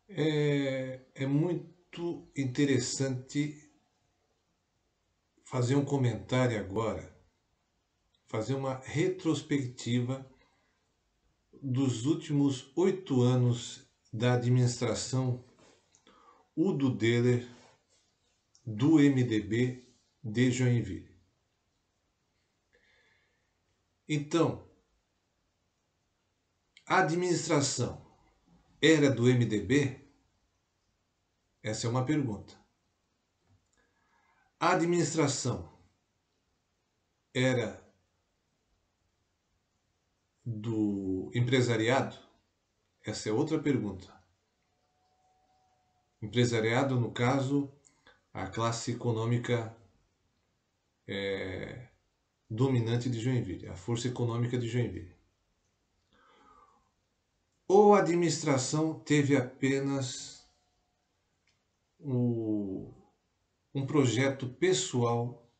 É muito interessante fazer um comentário agora, fazer uma retrospectiva dos últimos 8 anos da administração Udo Deller do MDB de Joinville. Então, a administração era do MDB? Essa é uma pergunta. A administração era do empresariado? Essa é outra pergunta. Empresariado, no caso, a classe econômica dominante de Joinville, a força econômica de Joinville. Ou a administração teve apenas um projeto pessoal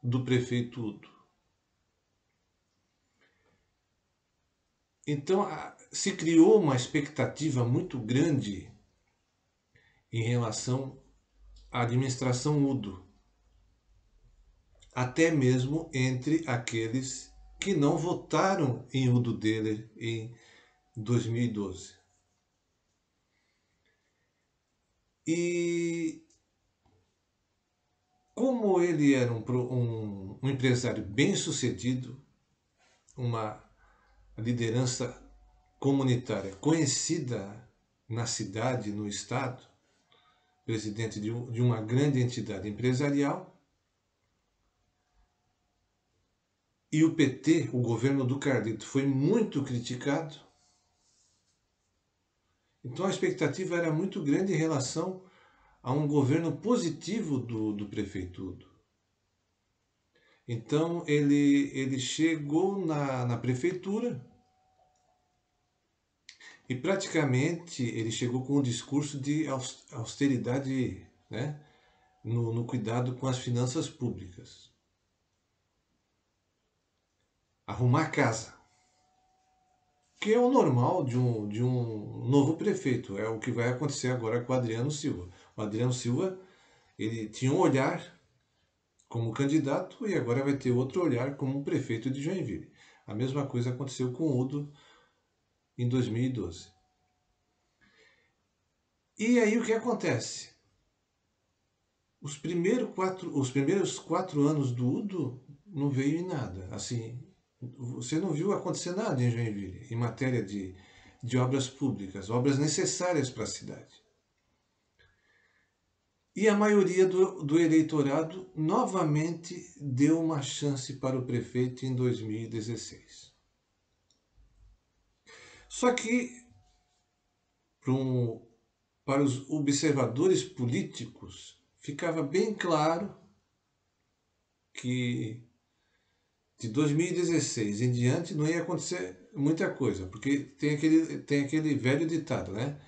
do prefeito Udo? Então, se criou uma expectativa muito grande em relação à administração Udo, até mesmo entre aqueles que não votaram em Udo Deller em 2012. E como ele era um empresário bem-sucedido, uma liderança comunitária conhecida na cidade, no estado, presidente de uma grande entidade empresarial, e o PT, o governo do Carlito, foi muito criticado. Então a expectativa era muito grande em relação a um governo positivo do prefeito Udo. Então ele chegou na prefeitura e praticamente ele chegou com um discurso de austeridade, né, no cuidado com as finanças públicas. Arrumar casa, que é o normal de um novo prefeito. É o que vai acontecer agora com o Adriano Silva. O Adriano Silva, ele tinha um olhar como candidato e agora vai ter outro olhar como prefeito de Joinville. A mesma coisa aconteceu com o Udo em 2012. E aí o que acontece? Os primeiros 4 anos do Udo não veio em nada. Assim, você não viu acontecer nada em Joinville em matéria de obras públicas, obras necessárias para a cidade. E a maioria do eleitorado novamente deu uma chance para o prefeito em 2016. Só que, para os observadores políticos, ficava bem claro que de 2016 em diante não ia acontecer muita coisa, porque tem aquele velho ditado, né?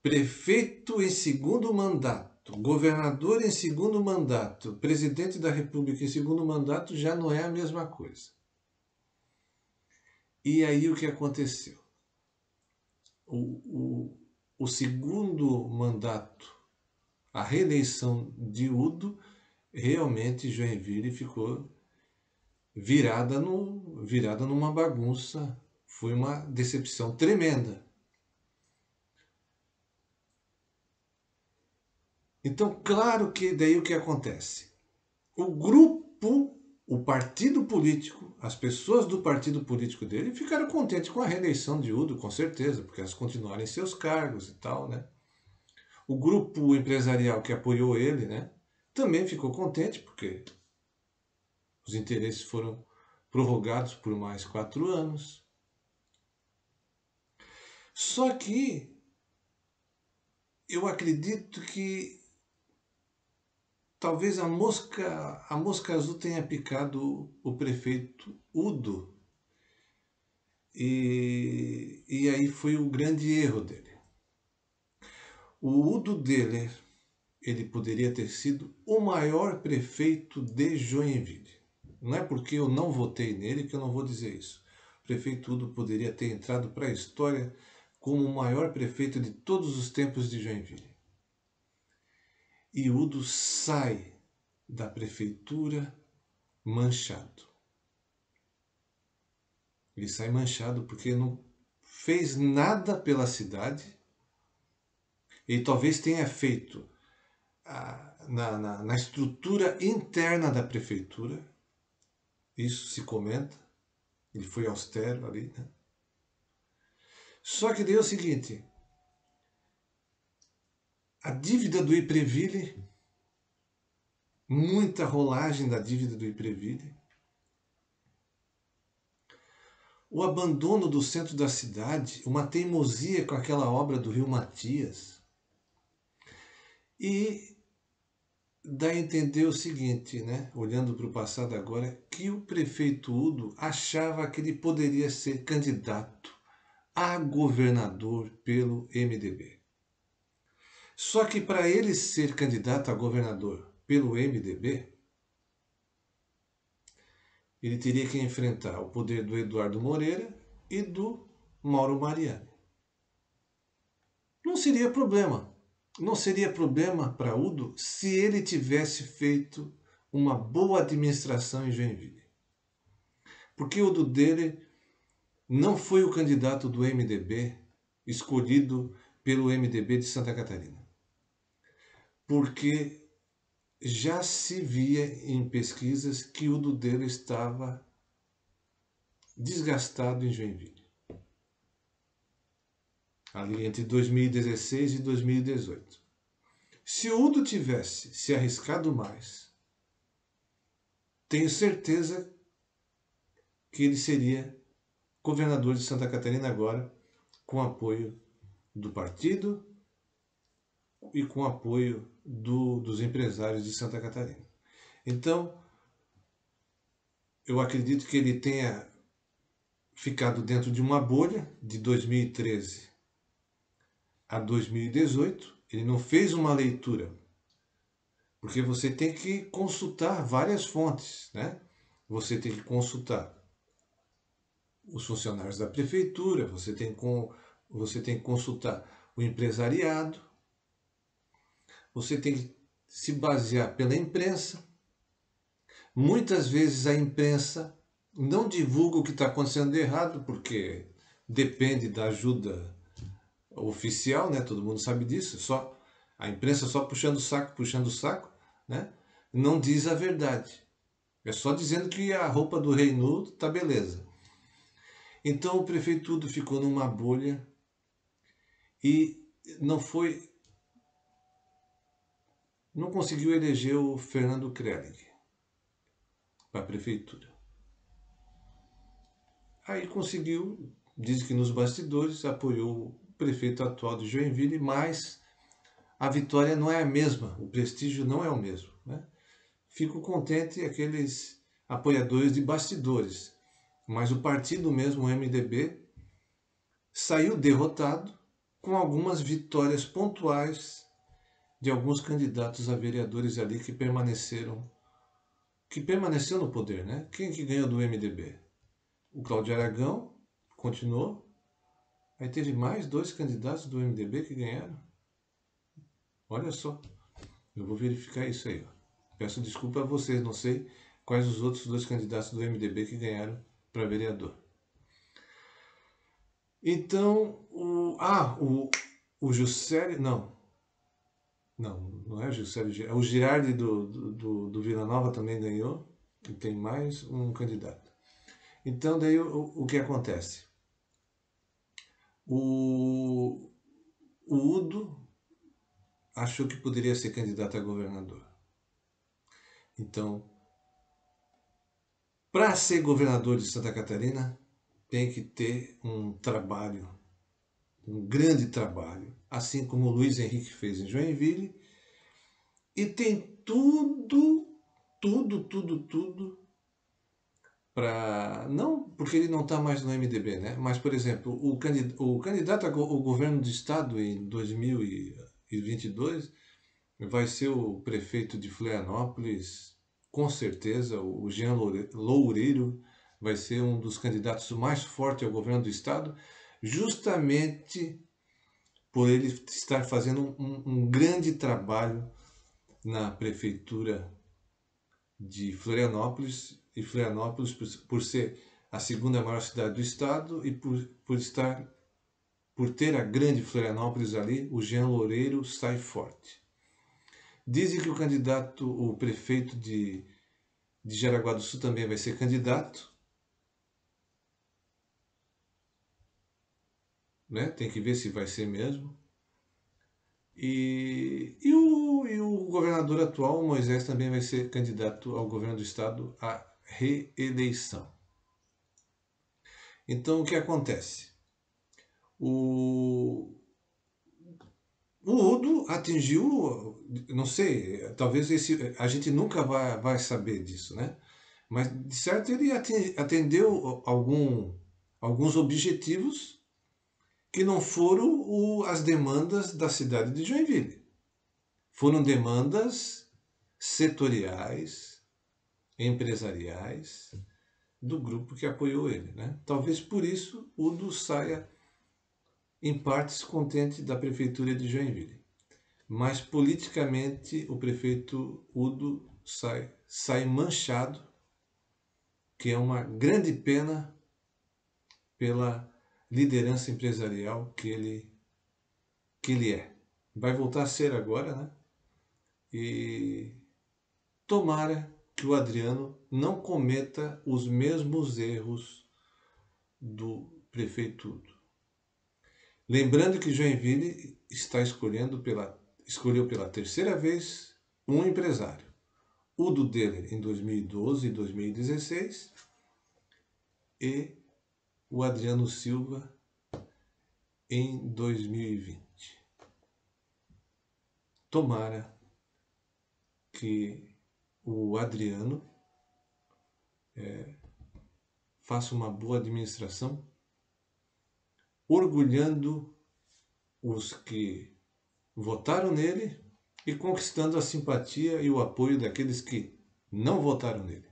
Prefeito em segundo mandato, governador em segundo mandato, presidente da República em segundo mandato já não é a mesma coisa. E aí o que aconteceu? O segundo mandato, a reeleição de Udo, realmente Joinville ficou virada numa bagunça. Foi uma decepção tremenda. Então, claro que daí o que acontece? O grupo, o partido político, as pessoas do partido político dele ficaram contentes com a reeleição de Udo, com certeza, porque elas continuaram em seus cargos e tal, né? O grupo empresarial que apoiou ele, né, também ficou contente, porque os interesses foram prorrogados por mais 4 anos. Só que eu acredito que talvez a mosca azul tenha picado o prefeito Udo. E aí foi o grande erro dele. O Udo Deller, ele poderia ter sido o maior prefeito de Joinville. Não é porque eu não votei nele que eu não vou dizer isso. O prefeito Udo poderia ter entrado para a história como o maior prefeito de todos os tempos de Joinville. E Udo sai da prefeitura manchado. Ele sai manchado porque não fez nada pela cidade. Ele talvez tenha feito na estrutura interna da prefeitura. Isso se comenta. Ele foi austero ali, né? Só que daí é o seguinte, a dívida do Ipreville, muita rolagem da dívida do Ipreville, o abandono do centro da cidade, uma teimosia com aquela obra do Rio Matias, e dá a entender o seguinte, né, olhando para o passado agora, que o prefeito Udo achava que ele poderia ser candidato a governador pelo MDB. Só que para ele ser candidato a governador pelo MDB, ele teria que enfrentar o poder do Eduardo Moreira e do Mauro Mariani. Não seria problema. Não seria problema para Udo se ele tivesse feito uma boa administração em Joinville. Porque o Udo dele não foi o candidato do MDB escolhido pelo MDB de Santa Catarina. Porque já se via em pesquisas que o Udo dele estava desgastado em Joinville. Ali entre 2016 e 2018. Se o Udo tivesse se arriscado mais, tenho certeza que ele seria governador de Santa Catarina agora, com apoio do partido e com apoio dos empresários de Santa Catarina. Então, eu acredito que ele tenha ficado dentro de uma bolha de 2013 a 2018, ele não fez uma leitura, porque você tem que consultar várias fontes, né? Você tem que consultar os funcionários da prefeitura, você tem que consultar o empresariado, você tem que se basear pela imprensa. Muitas vezes a imprensa não divulga o que está acontecendo de errado, porque depende da ajuda oficial, né? Todo mundo sabe disso. Só a imprensa só puxando o saco, né? Não diz a verdade. É só dizendo que a roupa do rei nu tá beleza. Então o prefeito Udo ficou numa bolha e não conseguiu eleger o Fernando Krelling para a prefeitura. Aí conseguiu, diz que nos bastidores, apoiou o prefeito atual de Joinville, mas a vitória não é a mesma, o prestígio não é o mesmo, né? Fico contente aqueles apoiadores de bastidores, mas o partido mesmo, o MDB, saiu derrotado com algumas vitórias pontuais de alguns candidatos a vereadores ali que permaneceu no poder, né? Quem que ganhou do MDB? O Cláudio Aragão continuou. Aí teve mais 2 candidatos do MDB que ganharam. Olha só, eu vou verificar isso aí. Peço desculpa a vocês, não sei quais os outros 2 candidatos do MDB que ganharam para vereador. Então, o Juscelio, não é o Juscelio, é o Girardi do Vila Nova também ganhou, e tem mais um candidato. Então, daí o que acontece? O Udo achou que poderia ser candidato a governador. Então, para ser governador de Santa Catarina, tem que ter um trabalho, um grande trabalho, assim como o Luiz Henrique fez em Joinville, e tem tudo para... Não porque ele não está mais no MDB, né? Mas, por exemplo, o candidato ao governo do estado em 2022 vai ser o prefeito de Florianópolis, com certeza, o Jean Loureiro vai ser um dos candidatos mais fortes ao governo do estado, justamente por ele estar fazendo um grande trabalho na prefeitura de Florianópolis, e Florianópolis por ser a segunda maior cidade do estado e por ter a grande Florianópolis ali, o Jean Loureiro sai forte. Dizem que o prefeito de Jaraguá do Sul também vai ser candidato, né? Tem que ver se vai ser mesmo. E o governador atual, Moisés, também vai ser candidato ao governo do estado à reeleição. Então, o que acontece? O Udo atingiu, não sei, talvez a gente nunca vai saber disso, né? Mas, de certo, ele atendeu alguns objetivos que não foram as demandas da cidade de Joinville. Foram demandas setoriais, empresariais, do grupo que apoiou ele, né? Talvez por isso Udo saia em partes contente da prefeitura de Joinville. Mas politicamente o prefeito Udo sai manchado, que é uma grande pena pela liderança empresarial que ele é. Vai voltar a ser agora, né? E tomara que o Adriano não cometa os mesmos erros do prefeito Udo. Lembrando que Joinville escolheu pela terceira vez um empresário. Udo Deller em 2012 e 2016 e o Adriano Silva em 2020. Tomara que o Adriano faça uma boa administração, orgulhando os que votaram nele e conquistando a simpatia e o apoio daqueles que não votaram nele.